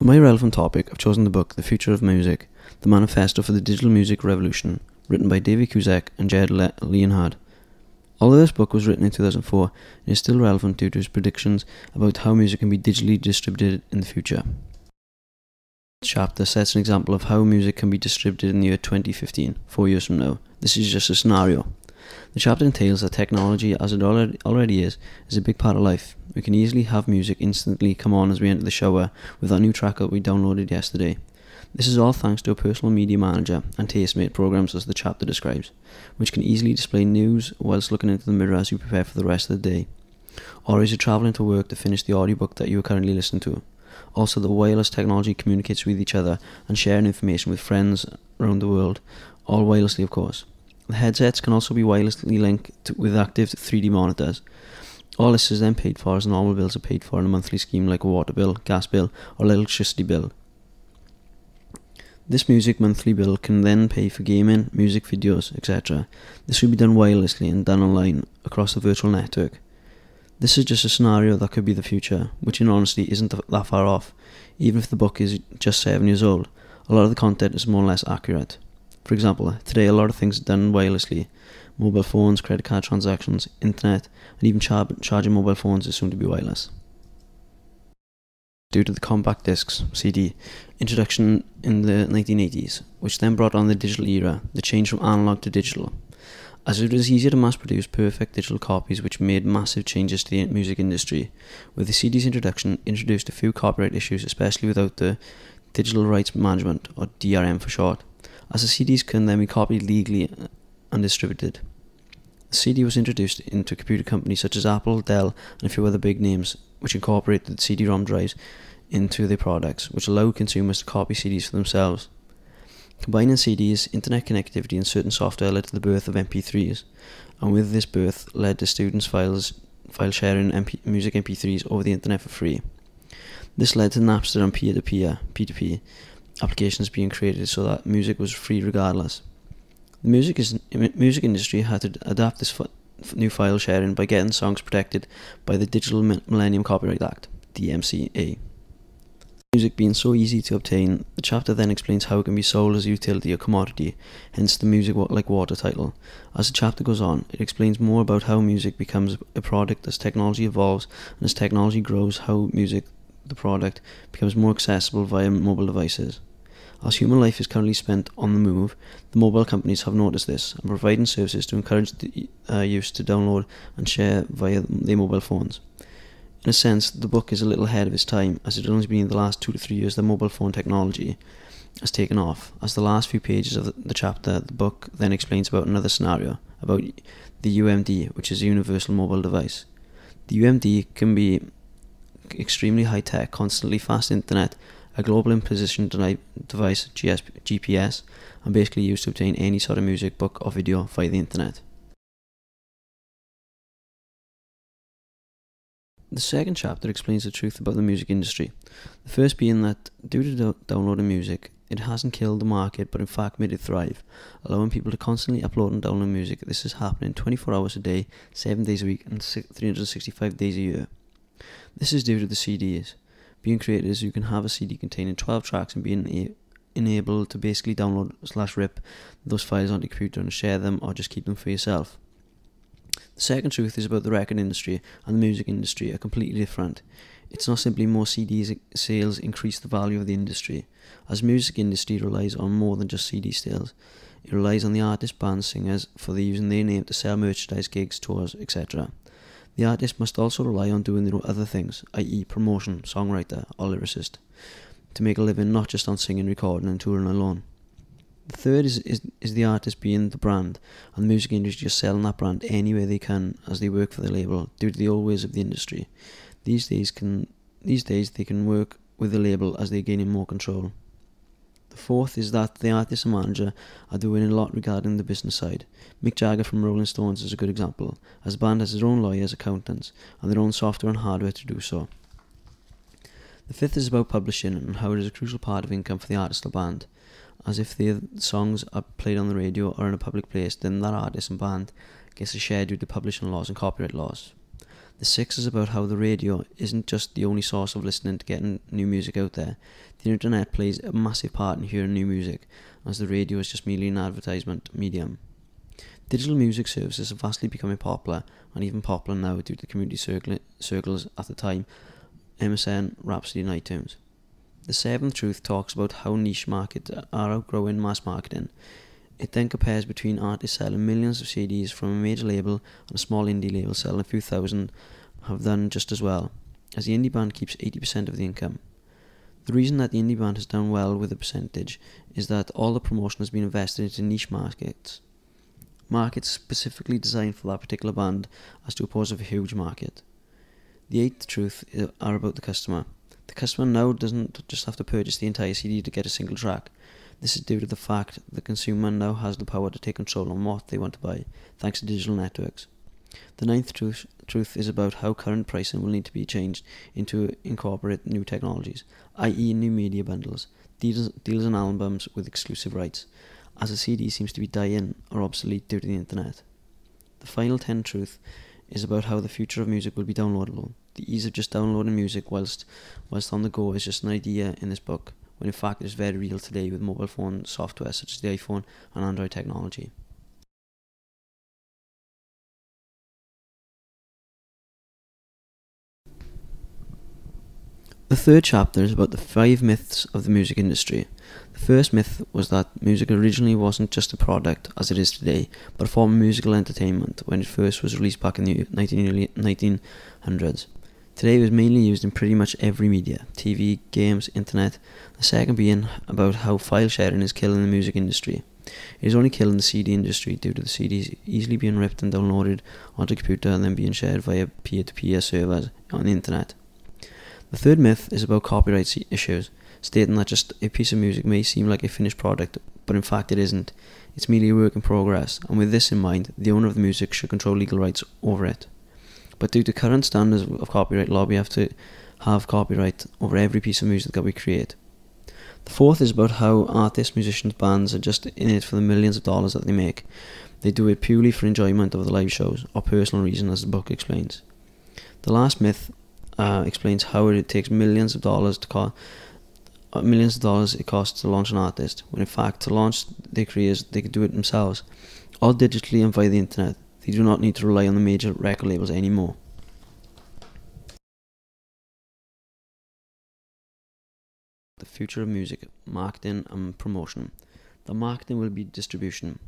For my relevant topic, I've chosen the book The Future of Music, The Manifesto for the Digital Music Revolution, written by David Cusack and Jared Leonhard. Although this book was written in 2004, it is still relevant due to his predictions about how music can be digitally distributed in the future. This chapter sets an example of how music can be distributed in the year 2015, 4 years from now. This is just a scenario. The chapter entails that technology, as it already is a big part of life. We can easily have music instantly come on as we enter the shower with our new track that we downloaded yesterday. This is all thanks to a personal media manager and Tastemate programs, as the chapter describes, which can easily display news whilst looking into the mirror as you prepare for the rest of the day, or as you're travelling to work to finish the audiobook that you are currently listening to. Also, the wireless technology communicates with each other and sharing information with friends around the world, all wirelessly of course. The headsets can also be wirelessly linked with active 3D monitors. All this is then paid for as normal bills are paid for in a monthly scheme like a water bill, gas bill or electricity bill. This music monthly bill can then pay for gaming, music videos, etc. This will be done wirelessly and done online across the virtual network. This is just a scenario that could be the future, which in honesty isn't that far off. Even if the book is just 7 years old, a lot of the content is more or less accurate. For example, today a lot of things are done wirelessly. Mobile phones, credit card transactions, internet, and even charging mobile phones is soon to be wireless. Due to the compact discs, CD, introduction in the 1980s, which then brought on the digital era, the change from analog to digital. As it was easier to mass produce perfect digital copies, which made massive changes to the music industry, with the CD's introduction introduced a few copyright issues, especially without the digital rights management, or DRM for short, as the CDs can then be copied legally and distributed. The CD was introduced into computer companies such as Apple, Dell and a few other big names, which incorporated CD-ROM drives into their products, which allowed consumers to copy CDs for themselves. Combining CDs, internet connectivity and certain software led to the birth of MP3s, and with this birth led to students file sharing music MP3s over the internet for free. This led to Napster and peer-to-peer, P2P, applications being created so that music was free regardless. The music industry had to adapt this new file sharing by getting songs protected by the Digital Millennium Copyright Act, DMCA. Music being so easy to obtain, the chapter then explains how it can be sold as a utility or commodity, hence the music like water title. As the chapter goes on, it explains more about how music becomes a product as technology evolves, and as technology grows, how music, the product, becomes more accessible via mobile devices. As human life is currently spent on the move, the mobile companies have noticed this and providing services to encourage the use to download and share via their mobile phones. In a sense, the book is a little ahead of its time, as it has only been in the last 2 to 3 years that mobile phone technology has taken off. As the last few pages of the chapter, the book then explains about another scenario, about the UMD, which is a universal mobile device. The UMD can be extremely high-tech, constantly fast internet, a global in-position device, GPS, and basically used to obtain any sort of music, book or video via the internet. The second chapter explains the truth about the music industry. The first being that, due to downloading music, it hasn't killed the market but in fact made it thrive, allowing people to constantly upload and download music. This is happening 24 hours a day, 7 days a week and 365 days a year. This is due to the CDs being created, as you can have a CD containing 12 tracks and being enabled to basically download/rip those files onto your computer and share them or just keep them for yourself. The second truth is about the record industry and the music industry are completely different. It's not simply more CD sales increase the value of the industry, as the music industry relies on more than just CD sales. It relies on the artists, bands, singers for using their name to sell merchandise, gigs, tours, etc. The artist must also rely on doing their other things, i.e. promotion, songwriter or lyricist, to make a living, not just on singing, recording and touring alone. The third is the artist being the brand, and the music industry just selling that brand anywhere they can as they work for the label due to the old ways of the industry. These days they can work with the label as they're gaining more control. The fourth is that the artist and manager are doing a lot regarding the business side. Mick Jagger from Rolling Stones is a good example, as the band has their own lawyers, accountants, and their own software and hardware to do so. The fifth is about publishing and how it is a crucial part of income for the artist or band, as if their songs are played on the radio or in a public place, then that artist and band gets a share due to publishing laws and copyright laws. The 6 is about how the radio isn't just the only source of listening to getting new music out there. The internet plays a massive part in hearing new music, as the radio is just merely an advertisement medium. Digital music services are vastly becoming popular, and even popular now due to community circles at the time, MSN, Rhapsody and iTunes. The 7th truth talks about how niche markets are outgrowing mass marketing. It then compares between artists selling millions of CDs from a major label and a small indie label selling a few thousand have done just as well, as the indie band keeps 80% of the income. The reason that the indie band has done well with the percentage is that all the promotion has been invested into niche markets specifically designed for that particular band, as to oppose of a huge market. The 8th truth are about the customer. The customer now doesn't just have to purchase the entire CD to get a single track. This is due to the fact that the consumer now has the power to take control on what they want to buy, thanks to digital networks. The 9th truth is about how current pricing will need to be changed to incorporate new technologies, i.e. new media bundles, deals on albums with exclusive rights, as a CD seems to be dying or obsolete due to the internet. The final 10th truth is about how the future of music will be downloadable. The ease of just downloading music whilst on the go is just an idea in this book, when in fact it is very real today with mobile phone software such as the iPhone and Android technology. The 3rd chapter is about the 5 myths of the music industry. The first myth was that music originally wasn't just a product as it is today, but a form of musical entertainment when it first was released back in the 1900s. Today it is mainly used in pretty much every media, TV, games, internet. The second being about how file sharing is killing the music industry. It is only killing the CD industry due to the CDs easily being ripped and downloaded onto a computer and then being shared via peer-to-peer servers on the internet. The 3rd myth is about copyright issues, stating that just a piece of music may seem like a finished product, but in fact it isn't. It's merely a work in progress, and with this in mind, the owner of the music should control legal rights over it. But due to current standards of copyright law, we have to have copyright over every piece of music that we create. The 4th is about how artists, musicians, bands are just in it for the millions of dollars that they make. They do it purely for enjoyment of the live shows, or personal reason, as the book explains. The last myth explains how it takes millions of dollars it costs to launch an artist, when in fact to launch their careers they could do it themselves, all digitally and via the internet. They do not need to rely on the major record labels anymore. The future of music, marketing and promotion. The marketing will be distribution.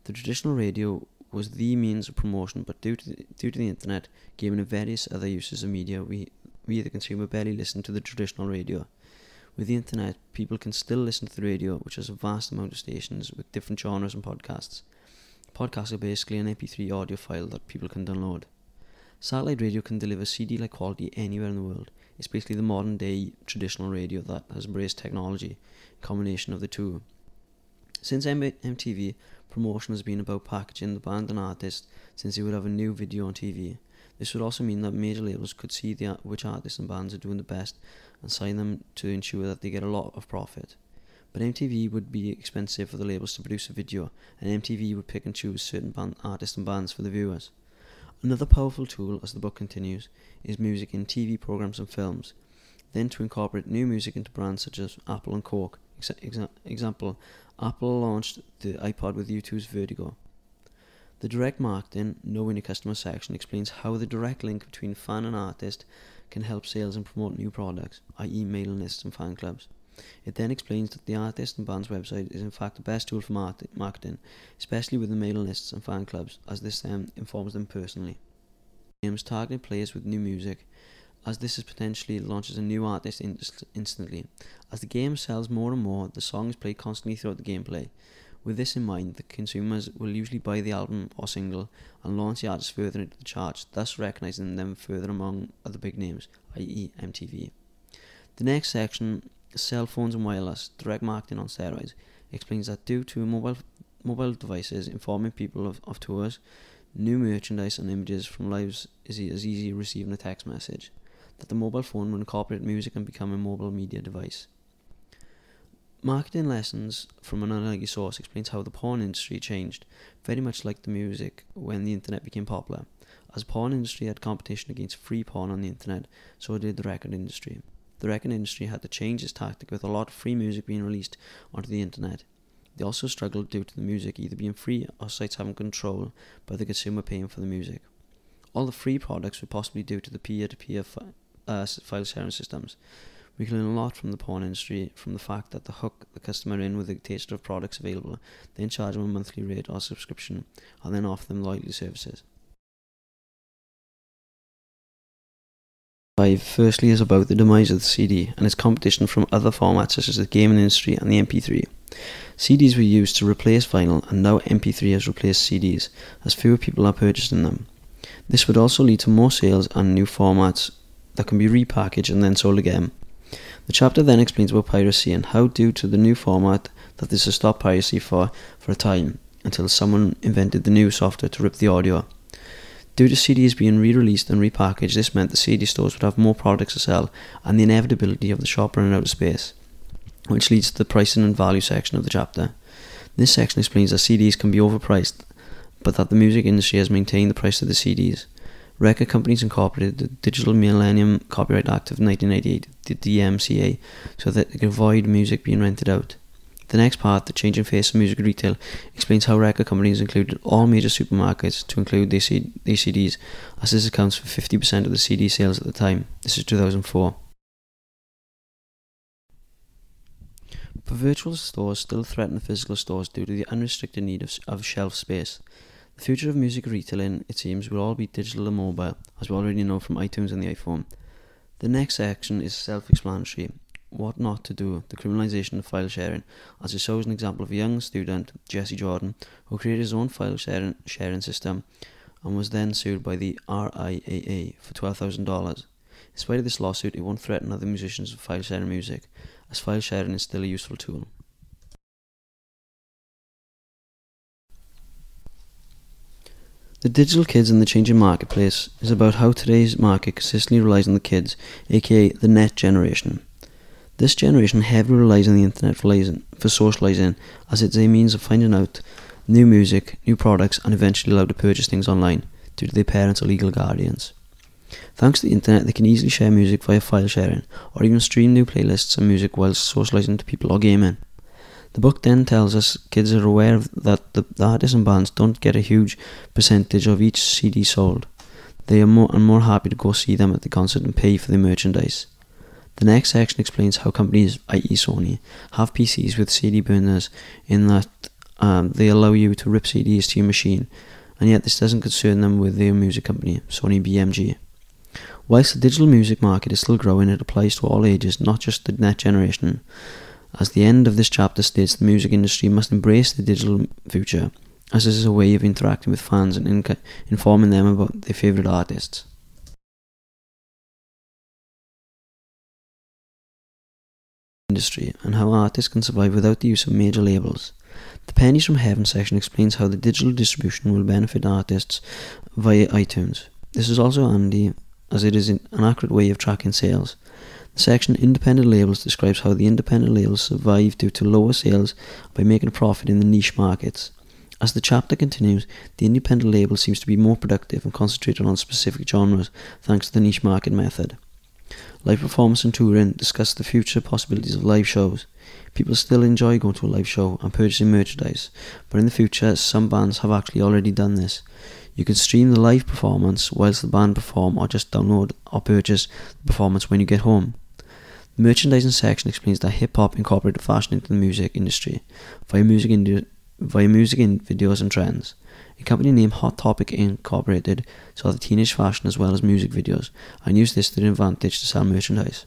The traditional radio was the means of promotion, but due to the internet, gaming and various other uses of media, we the consumer barely listen to the traditional radio. With the internet, people can still listen to the radio, which has a vast amount of stations with different genres and podcasts. Podcasts are basically an MP3 audio file that people can download. Satellite radio can deliver CD-like quality anywhere in the world. It's basically the modern day traditional radio that has embraced technology, a combination of the two. Since MTV, promotion has been about packaging the band and artist since they would have a new video on TV. This would also mean that major labels could see which artists and bands are doing the best and sign them to ensure that they get a lot of profit. But MTV would be expensive for the labels to produce a video, and MTV would pick and choose certain artists and bands for the viewers. Another powerful tool, as the book continues, is music in TV programs and films. Then to incorporate new music into brands such as Apple and Coke. Example, Apple launched the iPod with U2's Vertigo. The direct marketing, knowing your customer section, explains how the direct link between fan and artist can help sales and promote new products, i.e. mailing lists and fan clubs. It then explains that the artist and band's website is in fact the best tool for marketing, especially with the mailing lists and fan clubs, as this informs them personally. Games targeting players with new music, as this is potentially launches a new artist instantly. As the game sells more and more, the song is played constantly throughout the gameplay. With this in mind, the consumers will usually buy the album or single and launch the artist further into the charts, thus recognising them further among other big names, i.e. MTV. The next section, cell phones and wireless, direct marketing on steroids, explains that due to mobile devices informing people of tours, new merchandise and images from lives is as easy as receiving a text message, that the mobile phone will incorporate music and become a mobile media device. Marketing lessons from an unlikely source explains how the porn industry changed, very much like the music when the internet became popular. As the porn industry had competition against free porn on the internet, so did the record industry. The record industry had to change its tactic with a lot of free music being released onto the internet. They also struggled due to the music either being free or sites having control by the consumer paying for the music. All the free products were possibly due to the peer-to-peer file sharing systems. We can learn a lot from the porn industry from the fact that they hook the customer in with a taster of products available, then charge them a monthly rate or subscription, and then offer them loyalty services. 5. Firstly is about the demise of the CD and its competition from other formats such as the gaming industry and the MP3. CDs were used to replace vinyl, and now MP3 has replaced CDs, as fewer people are purchasing them. This would also lead to more sales and new formats that can be repackaged and then sold again. The chapter then explains about piracy and how, due to the new format, that this has stopped piracy for a time, until someone invented the new software to rip the audio. Due to CDs being re-released and repackaged, this meant the CD stores would have more products to sell, and the inevitability of the shop running out of space, which leads to the pricing and value section of the chapter. This section explains that CDs can be overpriced, but that the music industry has maintained the price of the CDs. Record companies incorporated the Digital Millennium Copyright Act of 1998, the DMCA, so that they could avoid music being rented out. The next part, the changing face of music retail, explains how record companies included all major supermarkets to include their CDs, as this accounts for 50% of the CD sales at the time. This is 2004. But virtual stores still threaten the physical stores due to the unrestricted need of shelf space. The future of music retailing, it seems, will all be digital and mobile, as we already know from iTunes and the iPhone. The next section is self-explanatory. What not to do, the criminalisation of file sharing, as it shows an example of a young student, Jesse Jordan, who created his own file sharing system and was then sued by the RIAA for $12,000. In spite of this lawsuit, it won't threaten other musicians with file sharing music, as file sharing is still a useful tool. The Digital Kids and the Changing Marketplace is about how today's market consistently relies on the kids, aka the net generation. This generation heavily relies on the internet for socialising, as it's a means of finding out new music, new products, and eventually allowed to purchase things online due to their parents or legal guardians. Thanks to the internet, they can easily share music via file sharing, or even stream new playlists and music whilst socialising to people or gaming. The book then tells us kids are aware that the artists and bands don't get a huge percentage of each CD sold. They are more happy to go see them at the concert and pay for their merchandise. The next section explains how companies, i.e. Sony, have PCs with CD burners in that they allow you to rip CDs to your machine, and yet this doesn't concern them with their music company, Sony BMG. Whilst the digital music market is still growing, it applies to all ages, not just the net generation. As the end of this chapter states, the music industry must embrace the digital future, as this is a way of interacting with fans and informing them about their favourite artists. Industry and how artists can survive without the use of major labels. The Pennies from Heaven section explains how the digital distribution will benefit artists via iTunes. This is also handy as it is an accurate way of tracking sales. The section Independent Labels describes how the independent labels survive due to lower sales by making a profit in the niche markets. As the chapter continues, the independent label seems to be more productive and concentrated on specific genres thanks to the niche market method. Live performance and touring discuss the future possibilities of live shows. People still enjoy going to a live show and purchasing merchandise, but in the future some bands have actually already done this. You can stream the live performance whilst the band perform, or just download or purchase the performance when you get home. The merchandising section explains that hip-hop incorporated fashion into the music industry via music videos and trends. A company named Hot Topic Incorporated saw the teenage fashion as well as music videos and used this to their advantage to sell merchandise.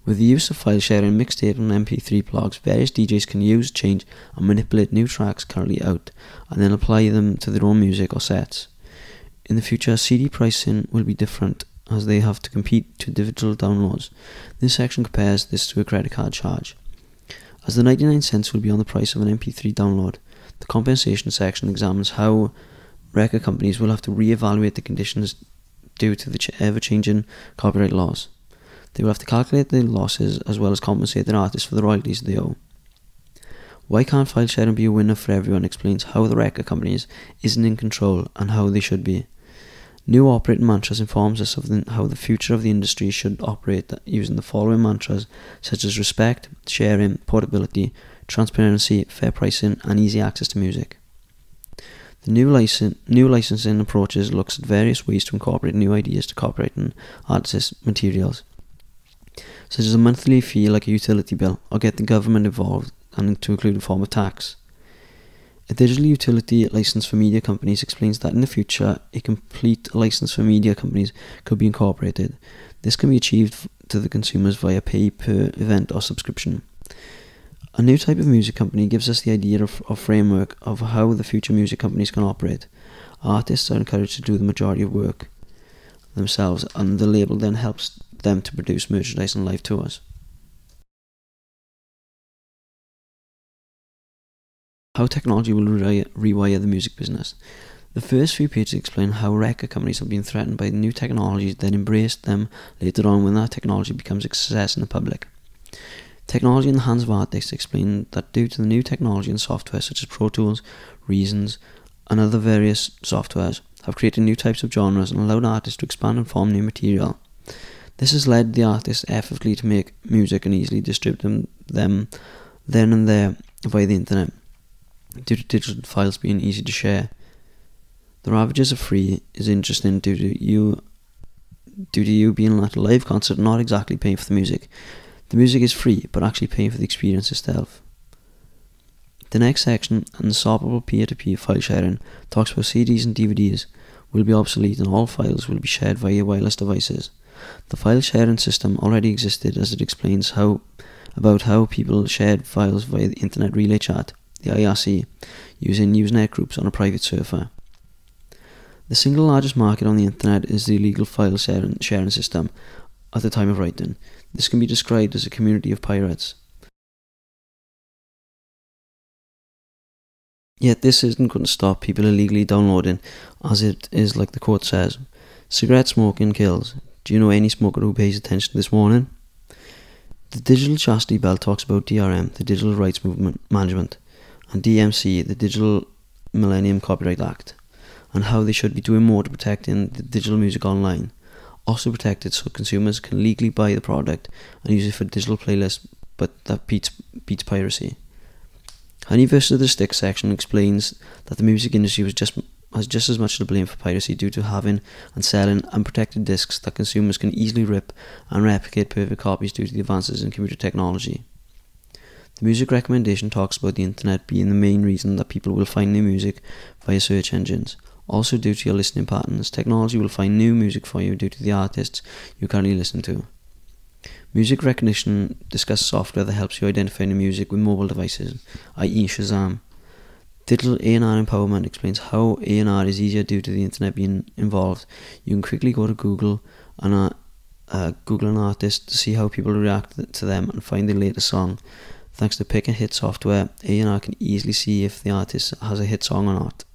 With the use of file sharing, mixtape and MP3 blogs, various DJs can use, change and manipulate new tracks currently out and then apply them to their own music or sets. In the future, CD pricing will be different as they have to compete to digital downloads. This section compares this to a credit card charge. As the 99 cents will be on the price of an MP3 download, the compensation section examines how record companies will have to re-evaluate the conditions due to the ever-changing copyright laws. They will have to calculate their losses as well as compensate their artists for the royalties they owe. Why can't file sharing be a winner for everyone explains how the record companies isn't in control and how they should be. New operating mantras informs us of how the future of the industry should operate using the following mantras, such as respect, sharing, portability, transparency, fair pricing, and easy access to music. The new licensing approaches looks at various ways to incorporate new ideas to copyrighting artists' materials, such as a monthly fee like a utility bill, or get the government involved and to include a form of tax. A digital utility license for media companies explains that in the future, a complete license for media companies could be incorporated. This can be achieved to the consumers via pay per event or subscription. A new type of music company gives us the idea of framework of how the future music companies can operate. Artists are encouraged to do the majority of work themselves, and the label then helps them to produce merchandise and live tours. How technology will rewire the music business. The first few pages explain how record companies have been threatened by new technologies, then embraced them later on when that technology becomes a success in the public. Technology in the hands of artists explain that due to the new technology and software such as Pro Tools, Reasons, and other various softwares have created new types of genres and allowed artists to expand and form new material. This has led the artists effortlessly to make music and easily distribute them then and there via the internet, due to digital files being easy to share. The ravages of free is interesting due to you being at a live concert and not exactly paying for the music. The music is free, but actually paying for the experience itself. The next section, unstoppable peer-to-peer file sharing, talks about CDs and DVDs will be obsolete and all files will be shared via wireless devices. The file sharing system already existed, as it explains about how people shared files via the Internet Relay Chat, the IRC, using Usenet groups on a private server. The single largest market on the internet is the illegal file sharing system at the time of writing. This can be described as a community of pirates. Yet this isn't going to stop people illegally downloading, as it is like the quote says, cigarette smoking kills. Do you know any smoker who pays attention this morning? The Digital Chastity Belt talks about DRM, the Digital Rights Movement Management, and DMC, the Digital Millennium Copyright Act, and how they should be doing more to protecting the digital music online. Also protect it so consumers can legally buy the product and use it for digital playlists, but that beats piracy. Honey vs. the Stick section explains that the music industry has just as much to blame for piracy due to having and selling unprotected discs that consumers can easily rip and replicate perfect copies due to the advances in computer technology. The music recommendation talks about the internet being the main reason that people will find new music via search engines. Also, due to your listening patterns, technology will find new music for you due to the artists you currently listen to. Music recognition discusses software that helps you identify new music with mobile devices, i.e. Shazam. Digital A&R empowerment explains how A&R is easier due to the internet being involved. You can quickly go to Google and Google an artist to see how people react to them and find the latest song. Thanks to pick and hit software, A&R can easily see if the artist has a hit song or not.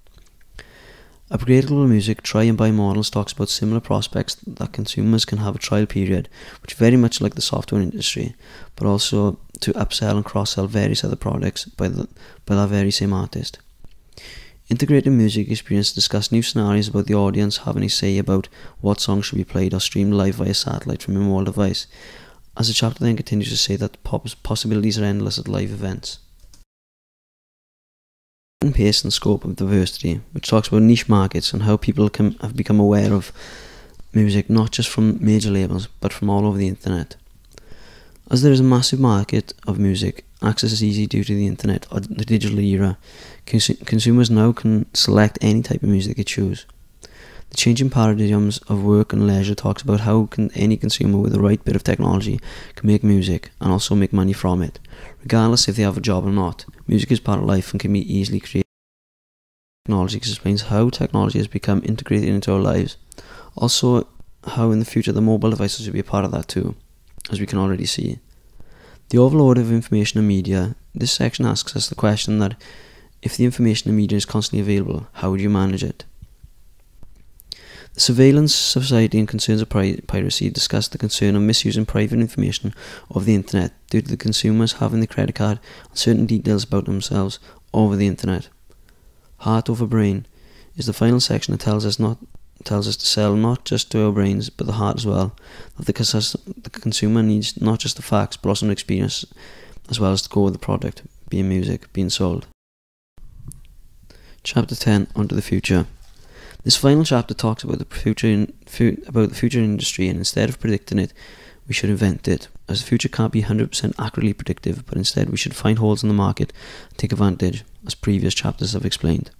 Upgradable music try and buy models talks about similar prospects that consumers can have a trial period, which very much like the software industry, but also to upsell and cross-sell various other products by that very same artist. Integrated music experience discuss new scenarios about the audience having a say about what songs should be played or streamed live via satellite from a mobile device, as the chapter then continues to say that the possibilities are endless at live events. Pace and scope of diversity, which talks about niche markets and how people have become aware of music not just from major labels but from all over the internet. As there is a massive market of music, access is easy due to the internet or the digital era. Consumers now can select any type of music they choose. The changing paradigms of work and leisure talks about how any consumer with the right bit of technology can make music and also make money from it, regardless if they have a job or not. Music is part of life and can be easily created. Technology explains how technology has become integrated into our lives. Also, how in the future the mobile devices will be a part of that too, as we can already see. The overload of information and media. This section asks us the question that if the information and media is constantly available, how would you manage it? The surveillance society and concerns of piracy discuss the concern of misusing private information of the internet due to the consumers having the credit card and certain details about themselves over the internet. Heart over brain is the final section that tells us not tells us to sell not just to our brains but the heart as well. That the consumer needs not just the facts but also an experience as well as to go with the product, being music, being sold. Chapter 10, Onto the Future. This final chapter talks about the future industry, and instead of predicting it, we should invent it, as the future can't be 100% accurately predictive, but instead we should find holes in the market and take advantage, as previous chapters have explained.